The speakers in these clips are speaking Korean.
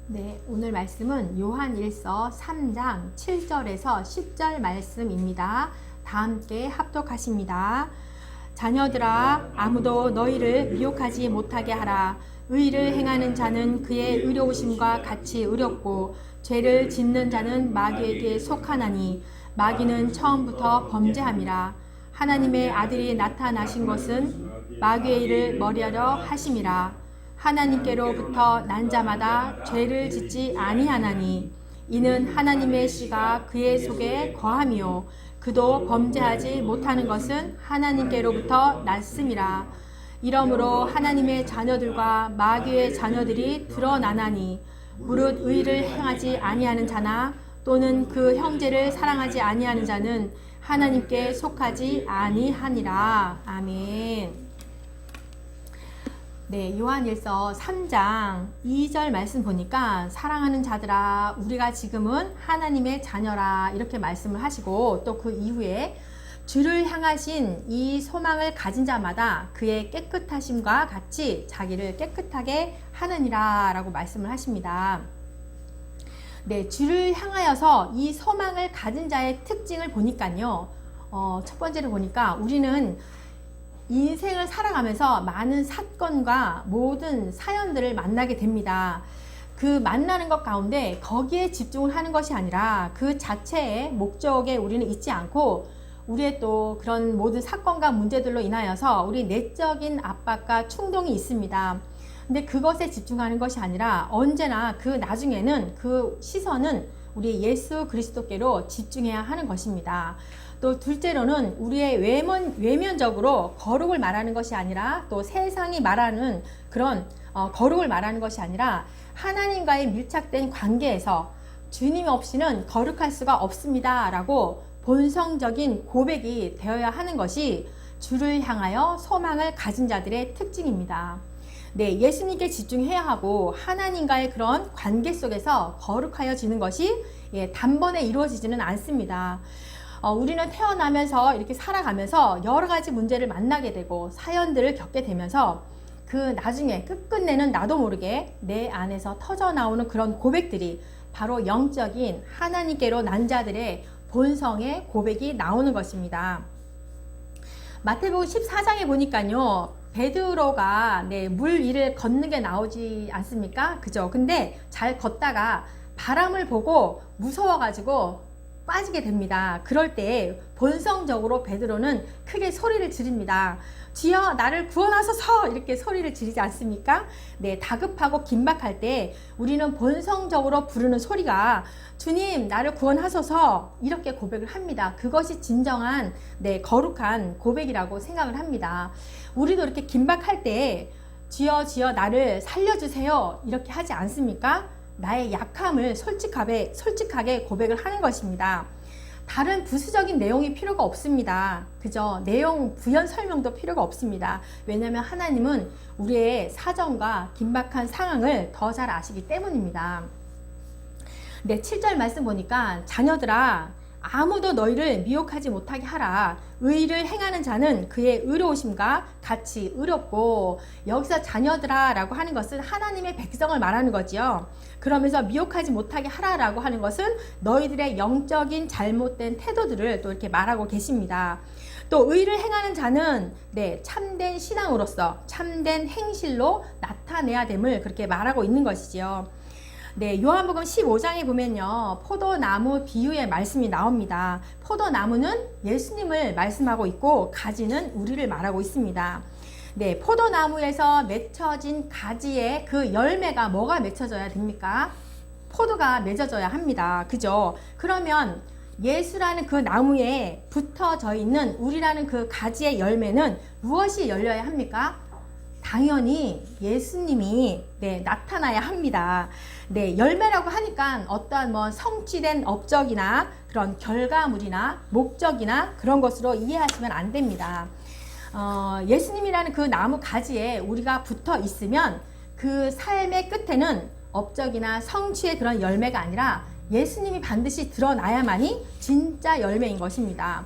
네, 오늘 말씀은 요한일서 3장 7절에서 10절 말씀입니다. 다 함께 합독하십니다. 자녀들아, 아무도 너희를 미혹하지 못하게 하라. 의를 행하는 자는 그의 의로우심과 같이 의롭고 죄를 짓는 자는 마귀에게 속하나니 마귀는 처음부터 범죄함이라. 하나님의 아들이 나타나신 것은 마귀의 일을 머리하려 하심이라. 하나님께로부터 난 자마다 죄를 짓지 아니하나니 이는 하나님의 씨가 그의 속에 거함이요 그도 범죄하지 못하는 것은 하나님께로부터 났음이라. 이러므로 하나님의 자녀들과 마귀의 자녀들이 드러나나니 무릇 의를 행하지 아니하는 자나 또는 그 형제를 사랑하지 아니하는 자는 하나님께 속하지 아니하니라. 아멘. 네, 요한일서 3장 2절 말씀 보니까 사랑하는 자들아, 우리가 지금은 하나님의 자녀라 이렇게 말씀을 하시고, 또 그 이후에 주를 향하신 이 소망을 가진 자마다 그의 깨끗하심과 같이 자기를 깨끗하게 하느니라 라고 말씀을 하십니다. 네, 주를 향하여서 이 소망을 가진 자의 특징을 보니까요, 첫 번째로 보니까 우리는 인생을 살아가면서 많은 사건과 모든 사연들을 만나게 됩니다. 그 만나는 것 가운데 거기에 집중을 하는 것이 아니라 그 자체의 목적에 우리는 있지 않고, 우리의 또 그런 모든 사건과 문제들로 인하여서 우리 내적인 압박과 충동이 있습니다. 근데 그것에 집중하는 것이 아니라 언제나 그 나중에는 그 시선은 우리 예수 그리스도께로 집중해야 하는 것입니다. 또 둘째로는 우리의 외면적으로 거룩을 말하는 것이 아니라, 또 세상이 말하는 그런 거룩을 말하는 것이 아니라 하나님과의 밀착된 관계에서 주님 없이는 거룩할 수가 없습니다 라고 본성적인 고백이 되어야 하는 것이 주를 향하여 소망을 가진 자들의 특징입니다. 네, 예수님께 집중해야 하고 하나님과의 그런 관계 속에서 거룩하여지는 것이 단번에 이루어지지는 않습니다. 우리는 태어나면서 이렇게 살아가면서 여러 가지 문제를 만나게 되고 사연들을 겪게 되면서 그 나중에 끝끝내는 나도 모르게 내 안에서 터져 나오는 그런 고백들이 바로 영적인 하나님께로 난 자들의 본성의 고백이 나오는 것입니다. 마태복음 14장에 보니까요, 베드로가 물 위를 걷는 게 나오지 않습니까? 그죠? 근데 잘 걷다가 바람을 보고 무서워가지고 빠지게 됩니다. 그럴 때 본성적으로 베드로는 크게 소리를 지릅니다. 주여 나를 구원하소서, 이렇게 소리를 지르지 않습니까? 네, 다급하고 긴박할 때 우리는 본성적으로 부르는 소리가 주님 나를 구원하소서, 이렇게 고백을 합니다. 그것이 진정한 거룩한 고백이라고 생각을 합니다. 우리도 이렇게 긴박할 때 주여 주여 나를 살려주세요, 이렇게 하지 않습니까? 나의 약함을 솔직하게 고백을 하는 것입니다. 다른 부수적인 내용이 필요가 없습니다. 그죠? 내용 부연 설명도 필요가 없습니다. 왜냐하면 하나님은 우리의 사정과 긴박한 상황을 더 잘 아시기 때문입니다. 네, 7절 말씀 보니까 자녀들아, 아무도 너희를 미혹하지 못하게 하라. 의를 행하는 자는 그의 의로우심과 같이 의롭고, 여기서 자녀들아 라고 하는 것은 하나님의 백성을 말하는 거지요. 그러면서 미혹하지 못하게 하라라고 하는 것은 너희들의 영적인 잘못된 태도들을 또 이렇게 말하고 계십니다. 또 의를 행하는 자는 참된 신앙으로서 참된 행실로 나타내야 됨을 그렇게 말하고 있는 것이지요. 네, 요한복음 15장에 보면요, 포도나무 비유의 말씀이 나옵니다. 포도나무는 예수님을 말씀하고 있고 가지는 우리를 말하고 있습니다. 네, 포도나무에서 맺혀진 가지의 그 열매가 뭐가 맺혀져야 됩니까? 포도가 맺어져야 합니다. 그죠? 그러면 예수라는 그 나무에 붙어져 있는 우리라는 그 가지의 열매는 무엇이 열려야 합니까? 당연히 예수님이 나타나야 합니다. 네, 열매라고 하니까 어떠한 성취된 업적이나 그런 결과물이나 목적이나 그런 것으로 이해하시면 안 됩니다. 예수님이라는 그 나무 가지에 우리가 붙어 있으면 그 삶의 끝에는 업적이나 성취의 그런 열매가 아니라 예수님이 반드시 드러나야만이 진짜 열매인 것입니다.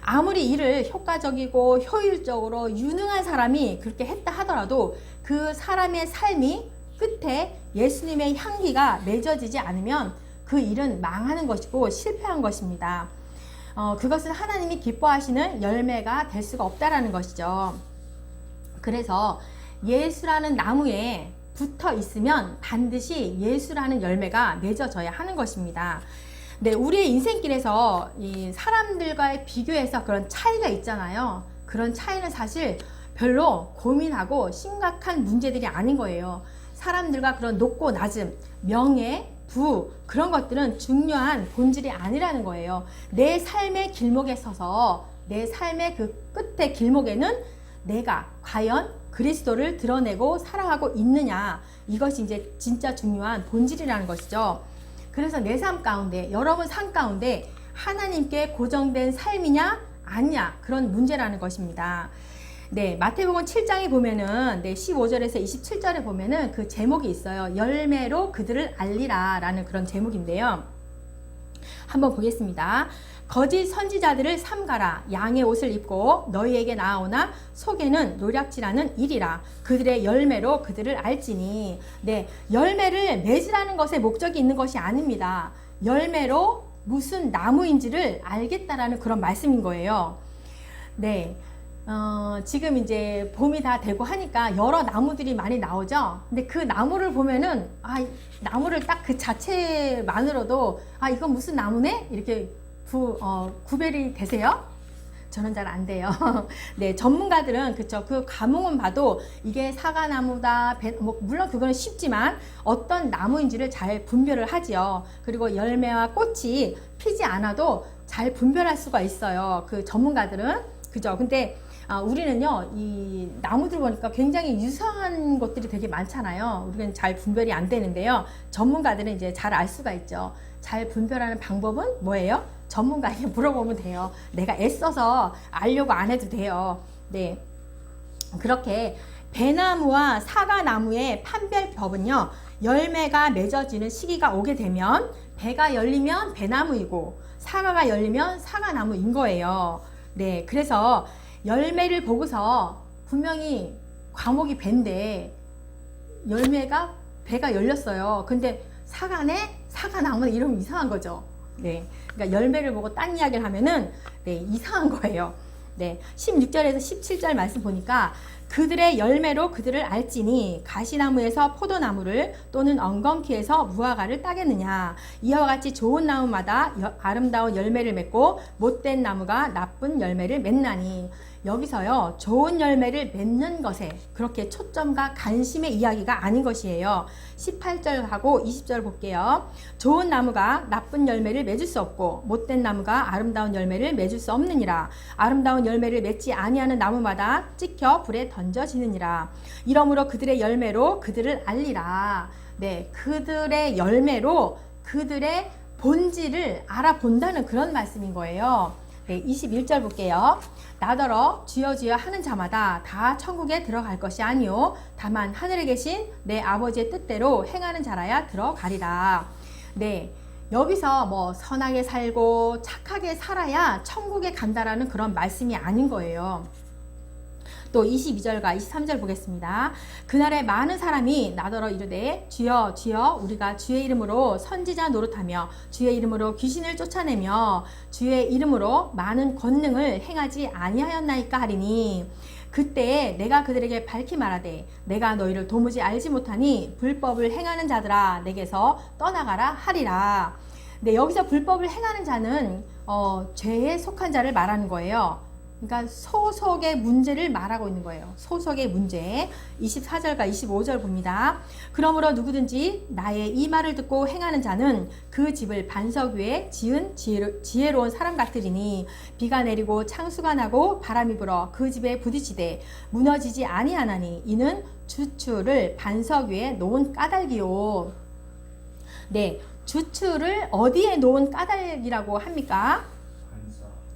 아무리 일을 효과적이고 효율적으로 유능한 사람이 그렇게 했다 하더라도 그 사람의 삶이 끝에 예수님의 향기가 맺어지지 않으면 그 일은 망하는 것이고 실패한 것입니다. 그것은 하나님이 기뻐하시는 열매가 될 수가 없다라는 것이죠. 그래서 예수라는 나무에 붙어 있으면 반드시 예수라는 열매가 맺어져야 하는 것입니다. 네, 우리의 인생길에서 이 사람들과의 비교해서 그런 차이가 있잖아요. 그런 차이는 사실 별로 고민하고 심각한 문제들이 아닌 거예요. 사람들과 그런 높고 낮음, 명예, 부, 그런 것들은 중요한 본질이 아니라는 거예요. 내 삶의 길목에 서서 내 삶의 그 끝의 길목에는 내가 과연 그리스도를 드러내고 살아가고 있느냐, 이것이 이제 진짜 중요한 본질이라는 것이죠. 그래서 내 삶 가운데, 여러분 삶 가운데 하나님께 고정된 삶이냐 아니냐, 그런 문제라는 것입니다. 네, 마태복음 7장에 보면은 15절에서 27절에 보면은 그 제목이 있어요. 열매로 그들을 알리라 라는 그런 제목인데요. 한번 보겠습니다. 거짓 선지자들을 삼가라. 양의 옷을 입고 너희에게 나아오나 속에는 노략질하는 일이라. 그들의 열매로 그들을 알지니. 네, 열매를 맺으라는 것에 목적이 있는 것이 아닙니다. 열매로 무슨 나무인지를 알겠다라는 그런 말씀인 거예요. 네. 지금 이제 봄이 다 되고 하니까 여러 나무들이 많이 나오죠. 근데 그 나무를 보면은 나무를 딱 그 자체만으로도 이건 무슨 나무네? 이렇게 구별이 되세요? 저는 잘 안 돼요. 네, 전문가들은 그쵸, 그 가뭄은 봐도 이게 사과나무다, 물론 그거는 쉽지만 어떤 나무인지를 잘 분별을 하지요. 그리고 열매와 꽃이 피지 않아도 잘 분별할 수가 있어요. 그 전문가들은. 그죠? 근데 우리는요, 이 나무들 보니까 굉장히 유사한 것들이 되게 많잖아요. 우리는 잘 분별이 안 되는데요. 전문가들은 이제 잘 알 수가 있죠. 잘 분별하는 방법은 뭐예요? 전문가에게 물어보면 돼요. 내가 애써서 알려고 안 해도 돼요. 네. 그렇게 배나무와 사과나무의 판별법은요, 열매가 맺어지는 시기가 오게 되면 배가 열리면 배나무이고 사과가 열리면 사과나무인 거예요. 네. 그래서 열매를 보고서 분명히 과목이 배인데 열매가 배가 열렸어요. 근데 사과네? 사과나무는 이러면 이상한 거죠. 네. 그러니까 열매를 보고 딴 이야기를 하면은 이상한 거예요. 네. 16절에서 17절 말씀 보니까 그들의 열매로 그들을 알지니 가시나무에서 포도나무를 또는 엉겅퀴에서 무화과를 따겠느냐. 이와 같이 좋은 나무마다 아름다운 열매를 맺고 못된 나무가 나쁜 열매를 맺나니. 여기서요, 좋은 열매를 맺는 것에 그렇게 초점과 관심의 이야기가 아닌 것이에요. 18절하고 20절 볼게요. 좋은 나무가 나쁜 열매를 맺을 수 없고 못된 나무가 아름다운 열매를 맺을 수 없느니라. 아름다운 열매를 맺지 아니하는 나무마다 찍혀 불에 던져지느니라. 이러므로 그들의 열매로 그들을 알리라. 네, 그들의 열매로 그들의 본질을 알아본다는 그런 말씀인 거예요. 네, 21절 볼게요. 나더러 주여 주여 하는 자마다 다 천국에 들어갈 것이 아니요 다만 하늘에 계신 내 아버지의 뜻대로 행하는 자라야 들어가리라. 네, 여기서 뭐 선하게 살고 착하게 살아야 천국에 간다라는 그런 말씀이 아닌 거예요. 또 22절과 23절 보겠습니다. 그날에 많은 사람이 나더러 이르되 주여 주여 우리가 주의 이름으로 선지자 노릇하며 주의 이름으로 귀신을 쫓아내며 주의 이름으로 많은 권능을 행하지 아니하였나이까 하리니 그때 내가 그들에게 밝히 말하되 내가 너희를 도무지 알지 못하니 불법을 행하는 자들아 내게서 떠나가라 하리라. 네, 여기서 불법을 행하는 자는 죄에 속한 자를 말하는 거예요. 그러니까 소속의 문제를 말하고 있는 거예요. 소속의 문제. 24절과 25절 봅니다. 그러므로 누구든지 나의 이 말을 듣고 행하는 자는 그 집을 반석 위에 지은 지혜로운 사람 같으리니 비가 내리고 창수가 나고 바람이 불어 그 집에 부딪히되 무너지지 아니하나니 이는 주추를 반석 위에 놓은 까닭이요. 네, 주추를 어디에 놓은 까닭이라고 합니까?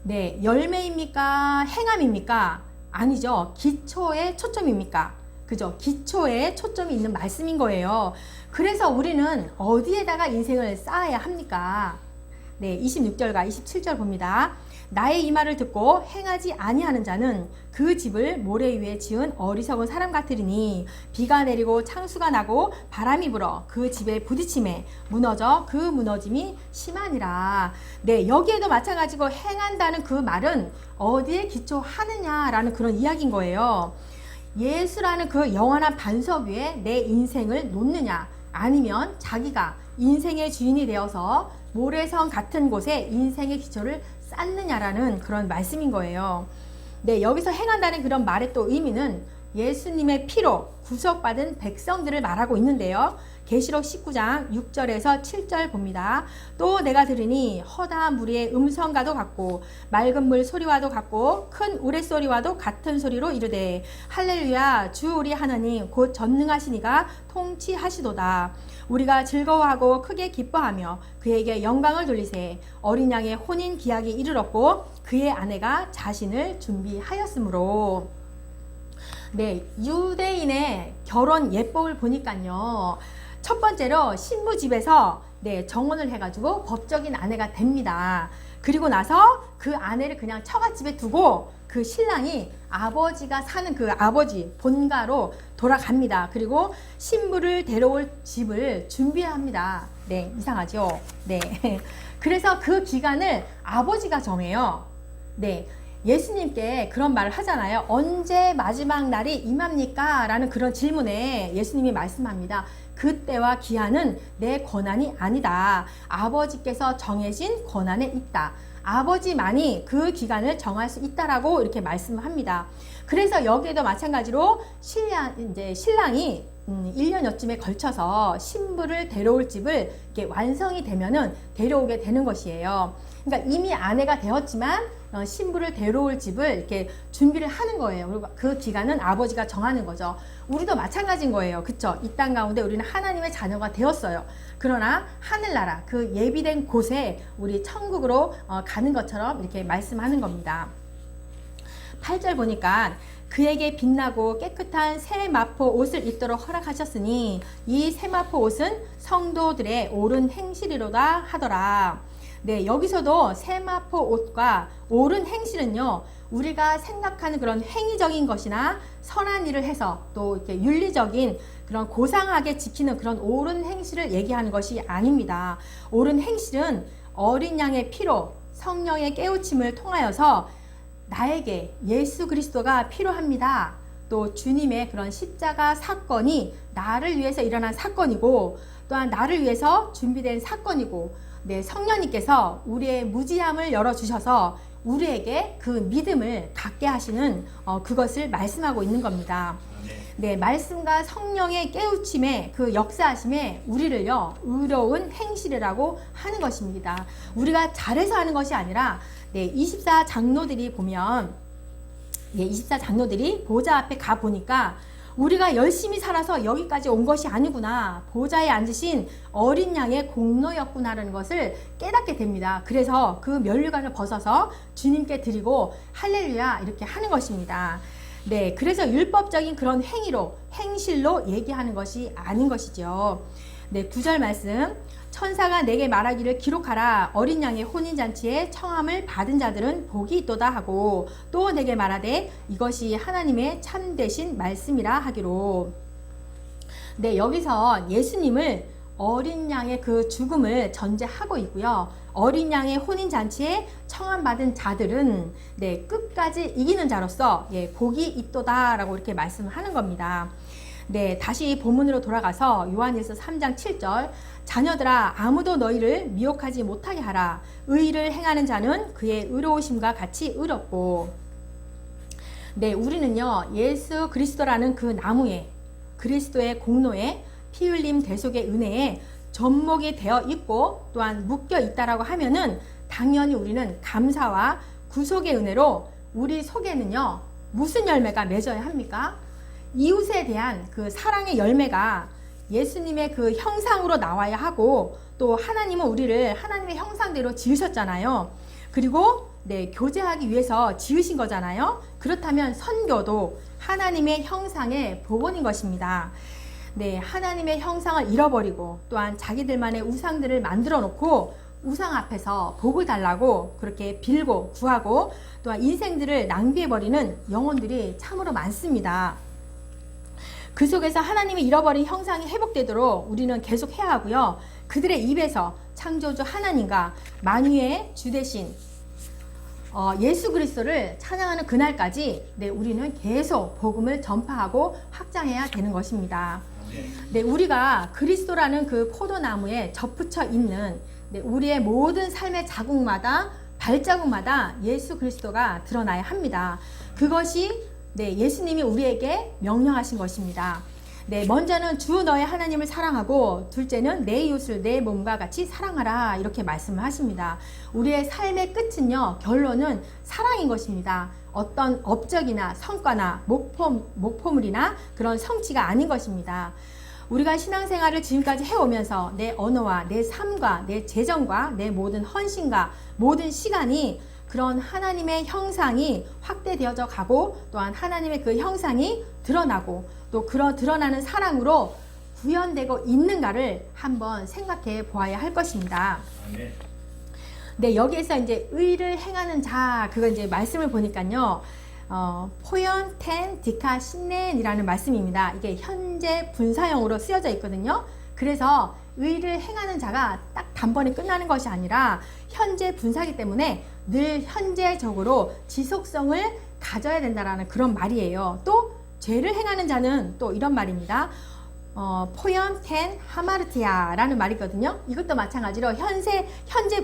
네, 열매입니까? 행함입니까? 아니죠. 기초에 초점입니까? 그죠? 기초에 초점이 있는 말씀인 거예요. 그래서 우리는 어디에다가 인생을 쌓아야 합니까? 네, 26절과 27절 봅니다. 나의 이 말을 듣고 행하지 아니하는 자는 그 집을 모래 위에 지은 어리석은 사람 같으리니 비가 내리고 창수가 나고 바람이 불어 그 집에 부딪힘에 무너져 그 무너짐이 심하니라. 네, 여기에도 마찬가지고 행한다는 그 말은 어디에 기초하느냐라는 그런 이야기인 거예요. 예수라는 그 영원한 반석 위에 내 인생을 놓느냐, 아니면 자기가 인생의 주인이 되어서 모래성 같은 곳에 인생의 기초를 쌓느냐라는 그런 말씀인 거예요. 네, 여기서 행한다는 그런 말의 또 의미는 예수님의 피로 구속받은 백성들을 말하고 있는데요. 계시록 19장 6절에서 7절 봅니다. 또 내가 들으니 허다한 무리의 음성과도 같고 맑은 물 소리와도 같고 큰 우레소리와도 같은 소리로 이르되 할렐루야 주 우리 하나님 곧 전능하시니가 통치하시도다. 우리가 즐거워하고 크게 기뻐하며 그에게 영광을 돌리세. 어린 양의 혼인 기약이 이르렀고 그의 아내가 자신을 준비하였으므로. 네, 유대인의 결혼 예법을 보니까요. 첫 번째로 신부 집에서 정혼을 해가지고 법적인 아내가 됩니다. 그리고 나서 그 아내를 그냥 처갓집에 두고 그 신랑이 아버지가 사는 그 아버지 본가로 돌아갑니다. 그리고 신부를 데려올 집을 준비합니다. 네, 이상하죠? 네. 그래서 그 기간을 아버지가 정해요. 네. 예수님께 그런 말을 하잖아요. 언제 마지막 날이 임합니까? 라는 그런 질문에 예수님이 말씀합니다. 그때와 기한은 내 권한이 아니다. 아버지께서 정해진 권한에 있다. 아버지만이 그 기간을 정할 수 있다라고 이렇게 말씀합니다. 그래서 여기에도 마찬가지로 신랑이 1년여쯤에 걸쳐서 신부를 데려올 집을 이렇게 완성이 되면은 데려오게 되는 것이에요. 그러니까 이미 아내가 되었지만 신부를 데려올 집을 이렇게 준비를 하는 거예요. 그리고 그 기간은 아버지가 정하는 거죠. 우리도 마찬가지인 거예요. 그쵸? 이 땅 가운데 우리는 하나님의 자녀가 되었어요. 그러나 하늘나라 그 예비된 곳에 우리 천국으로 가는 것처럼 이렇게 말씀하는 겁니다. 8절 보니까 그에게 빛나고 깨끗한 새 마포 옷을 입도록 허락하셨으니 이 새 마포 옷은 성도들의 옳은 행실이로다 하더라. 네, 여기서도 세마포 옷과 옳은 행실은요, 우리가 생각하는 그런 행위적인 것이나 선한 일을 해서 또 이렇게 윤리적인 그런 고상하게 지키는 그런 옳은 행실을 얘기하는 것이 아닙니다. 옳은 행실은 어린 양의 피로 성령의 깨우침을 통하여서 나에게 예수 그리스도가 필요합니다. 또 주님의 그런 십자가 사건이 나를 위해서 일어난 사건이고 또한 나를 위해서 준비된 사건이고 네, 성령님께서 우리의 무지함을 열어주셔서 우리에게 그 믿음을 갖게 하시는 그것을 말씀하고 있는 겁니다. 네, 말씀과 성령의 깨우침에 그 역사하심에 우리를요 의로운 행실이라고 하는 것입니다. 우리가 잘해서 하는 것이 아니라 24 장로들이 보면 24 장로들이 보좌 앞에 가 보니까 우리가 열심히 살아서 여기까지 온 것이 아니구나. 보좌에 앉으신 어린 양의 공로였구나라는 것을 깨닫게 됩니다. 그래서 그 면류관을 벗어서 주님께 드리고 할렐루야 이렇게 하는 것입니다. 네, 그래서 율법적인 그런 행실로 얘기하는 것이 아닌 것이죠. 네, 9절 말씀. 천사가 내게 말하기를 기록하라. 어린 양의 혼인잔치에 청함을 받은 자들은 복이 있도다 하고 또 내게 말하되 이것이 하나님의 참되신 말씀이라 하기로. 네, 여기서 예수님을 어린 양의 그 죽음을 전제하고 있고요. 어린 양의 혼인잔치에 청함받은 자들은 끝까지 이기는 자로서 복이 있도다 라고 이렇게 말씀하는 겁니다. 네, 다시 본문으로 돌아가서 요한일서 3장 7절. 자녀들아 아무도 너희를 미혹하지 못하게 하라. 의를 행하는 자는 그의 의로우심과 같이 의롭고. 네, 우리는요 예수 그리스도라는 그 나무에 그리스도의 공로에 피 흘림 대속의 은혜에 접목이 되어 있고 또한 묶여 있다라고 하면은 당연히 우리는 감사와 구속의 은혜로 우리 속에는요 무슨 열매가 맺어야 합니까? 이웃에 대한 그 사랑의 열매가 예수님의 그 형상으로 나와야 하고 또 하나님은 우리를 하나님의 형상대로 지으셨잖아요. 그리고 교제하기 위해서 지으신 거잖아요. 그렇다면 선교도 하나님의 형상의 복원인 것입니다. 네, 하나님의 형상을 잃어버리고 또한 자기들만의 우상들을 만들어 놓고 우상 앞에서 복을 달라고 그렇게 빌고 구하고 또한 인생들을 낭비해버리는 영혼들이 참으로 많습니다. 그 속에서 하나님이 잃어버린 형상이 회복되도록 우리는 계속 해야 하고요. 그들의 입에서 창조주 하나님과 만유의 주 대신 예수 그리스도를 찬양하는 그날까지 우리는 계속 복음을 전파하고 확장해야 되는 것입니다. 우리가 그리스도라는 그 포도나무에 접붙여 있는 우리의 모든 삶의 자국마다 발자국마다 예수 그리스도가 드러나야 합니다. 그것이 예수님이 우리에게 명령하신 것입니다. 먼저는 주 너의 하나님을 사랑하고 둘째는 내 이웃을 내 몸과 같이 사랑하라 이렇게 말씀을 하십니다. 우리의 삶의 끝은요, 결론은 사랑인 것입니다. 어떤 업적이나 성과나 목표물이나 그런 성취가 아닌 것입니다. 우리가 신앙생활을 지금까지 해오면서 내 언어와 내 삶과 내 재정과 내 모든 헌신과 모든 시간이 그런 하나님의 형상이 확대되어져 가고 또한 하나님의 그 형상이 드러나고 또 그런 드러나는 사랑으로 구현되고 있는가를 한번 생각해 보아야 할 것입니다. 여기에서 이제 의를 행하는 자 그거 이제 말씀을 보니까요. 포연 텐 디카 신넨이라는 말씀입니다. 이게 현재 분사형으로 쓰여져 있거든요. 그래서 의를 행하는 자가 딱 단번에 끝나는 것이 아니라 현재 분사기 때문에 늘 현재적으로 지속성을 가져야 된다라는 그런 말이에요. 또 죄를 행하는 자는 또 이런 말입니다. 포연 텐 하마르티아라는 말이거든요. 이것도 마찬가지로 현재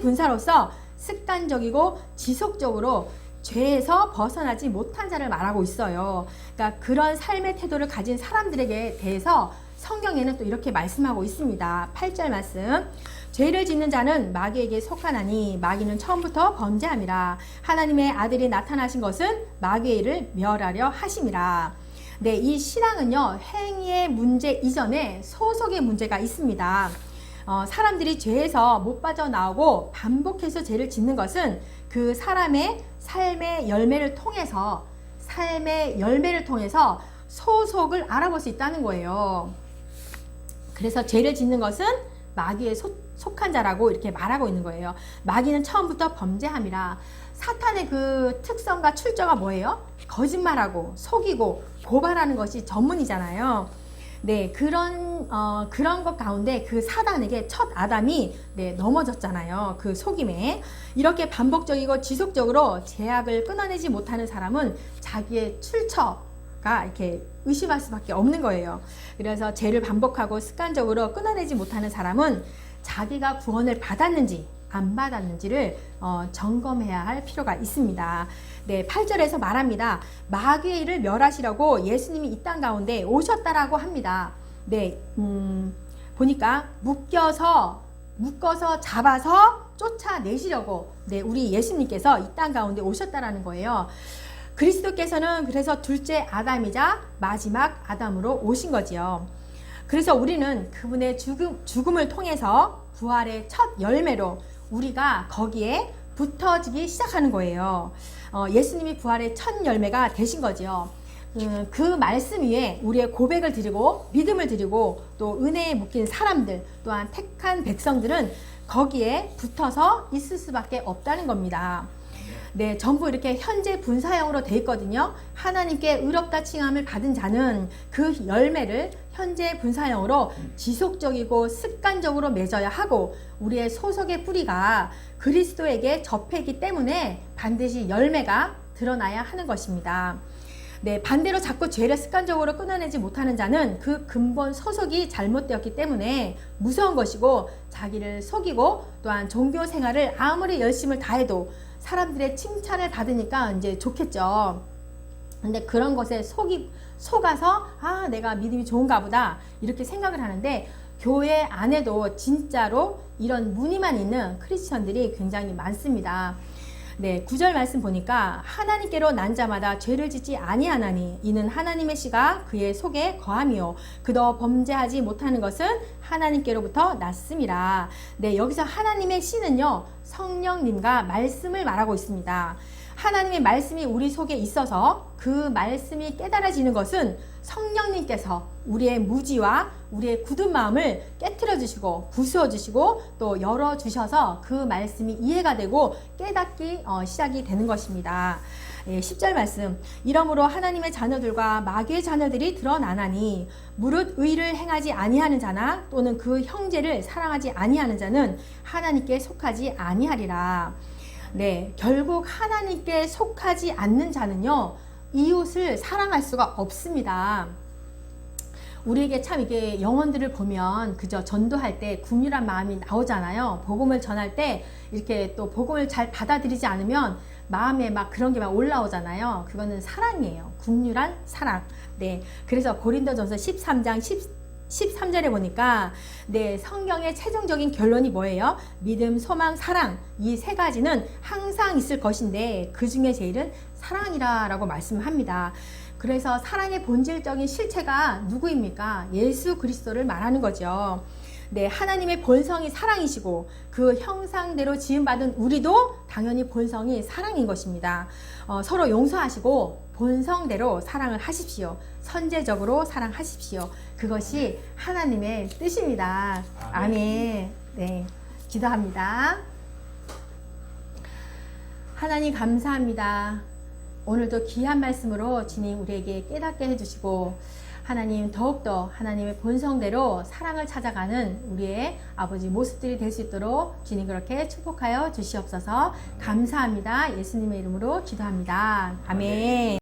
분사로서 습관적이고 지속적으로 죄에서 벗어나지 못한 자를 말하고 있어요. 그러니까 그런 삶의 태도를 가진 사람들에게 대해서 성경에는 또 이렇게 말씀하고 있습니다. 8절 말씀. 죄를 짓는 자는 마귀에게 속하나니 마귀는 처음부터 범죄함이라. 하나님의 아들이 나타나신 것은 마귀의 일을 멸하려 하심이라. 이 신앙은요, 행위의 문제 이전에 소속의 문제가 있습니다. 사람들이 죄에서 못 빠져나오고 반복해서 죄를 짓는 것은 그 사람의 삶의 열매를 통해서 소속을 알아볼 수 있다는 거예요. 그래서 죄를 짓는 것은 마귀에 속한 자라고 이렇게 말하고 있는 거예요. 마귀는 처음부터 범죄함이라. 사탄의 그 특성과 출처가 뭐예요? 거짓말하고 속이고 고발하는 것이 전문이잖아요. 그런 것 가운데 그 사단에게 첫 아담이 넘어졌잖아요. 그 속임에. 이렇게 반복적이고 지속적으로 죄악을 끊어내지 못하는 사람은 자기의 출처가 이렇게 의심할 수밖에 없는 거예요. 그래서 죄를 반복하고 습관적으로 끊어내지 못하는 사람은 자기가 구원을 받았는지 안 받았는지를 점검해야 할 필요가 있습니다. 8절에서 말합니다. 마귀의 일을 멸하시려고 예수님이 이 땅 가운데 오셨다라고 합니다. 보니까 묶어서 잡아서 쫓아내시려고 우리 예수님께서 이 땅 가운데 오셨다라는 거예요. 그리스도께서는 그래서 둘째 아담이자 마지막 아담으로 오신 거지요. 그래서 우리는 그분의 죽음을 통해서 부활의 첫 열매로 우리가 거기에 붙어지기 시작하는 거예요. 예수님이 부활의 첫 열매가 되신 거지요. 그 말씀 위에 우리의 고백을 드리고 믿음을 드리고 또 은혜에 묶인 사람들 또한 택한 백성들은 거기에 붙어서 있을 수밖에 없다는 겁니다. 전부 이렇게 현재 분사형으로 되어 있거든요. 하나님께 의롭다 칭함을 받은 자는 그 열매를 현재 분사형으로 지속적이고 습관적으로 맺어야 하고 우리의 소속의 뿌리가 그리스도에게 접해있기 때문에 반드시 열매가 드러나야 하는 것입니다. 반대로 자꾸 죄를 습관적으로 끊어내지 못하는 자는 그 근본 소속이 잘못되었기 때문에 무서운 것이고 자기를 속이고 또한 종교 생활을 아무리 열심을 다해도 사람들의 칭찬을 받으니까 이제 좋겠죠. 근데 그런 것에 속아서 내가 믿음이 좋은가 보다 이렇게 생각을 하는데 교회 안에도 진짜로 이런 무늬만 있는 크리스천들이 굉장히 많습니다. 9절 말씀 보니까 하나님께로 난 자마다 죄를 짓지 아니하나니 이는 하나님의 씨가 그의 속에 거함이요 그도 범죄하지 못하는 것은 하나님께로부터 났음이라. 여기서 하나님의 씨는요 성령님과 말씀을 말하고 있습니다. 하나님의 말씀이 우리 속에 있어서 그 말씀이 깨달아지는 것은 성령님께서 우리의 무지와 우리의 굳은 마음을 깨트려 주시고 부수어 주시고 또 열어 주셔서 그 말씀이 이해가 되고 깨닫기 시작이 되는 것입니다. 10절 말씀, 이러므로 하나님의 자녀들과 마귀의 자녀들이 드러나나니 무릇 의를 행하지 아니하는 자나 또는 그 형제를 사랑하지 아니하는 자는 하나님께 속하지 아니하리라. 네, 결국 하나님께 속하지 않는 자는요, 이웃을 사랑할 수가 없습니다. 우리에게 참 이게 영혼들을 보면 그저 전도할 때 긍휼한 마음이 나오잖아요. 복음을 전할 때 이렇게 또 복음을 잘 받아들이지 않으면 마음에 막 그런 게 막 올라오잖아요. 그거는 사랑이에요. 긍휼한 사랑. 네, 그래서 고린도전서 13장 13절에 보니까 네, 성경의 최종적인 결론이 뭐예요? 믿음, 소망, 사랑, 이 세 가지는 항상 있을 것인데 그 중에 제일은 사랑이라고 말씀합니다. 그래서 사랑의 본질적인 실체가 누구입니까? 예수 그리스도를 말하는 거죠. 네, 하나님의 본성이 사랑이시고 그 형상대로 지음받은 우리도 당연히 본성이 사랑인 것입니다. 서로 용서하시고 본성대로 사랑을 하십시오. 선제적으로 사랑하십시오. 그것이 하나님의 뜻입니다. 아멘. 네, 기도합니다. 하나님 감사합니다. 오늘도 귀한 말씀으로 주님 우리에게 깨닫게 해주시고 하나님 더욱더 하나님의 본성대로 사랑을 찾아가는 우리의 아버지 모습들이 될 수 있도록 주님 그렇게 축복하여 주시옵소서. 감사합니다. 예수님의 이름으로 기도합니다. 아멘.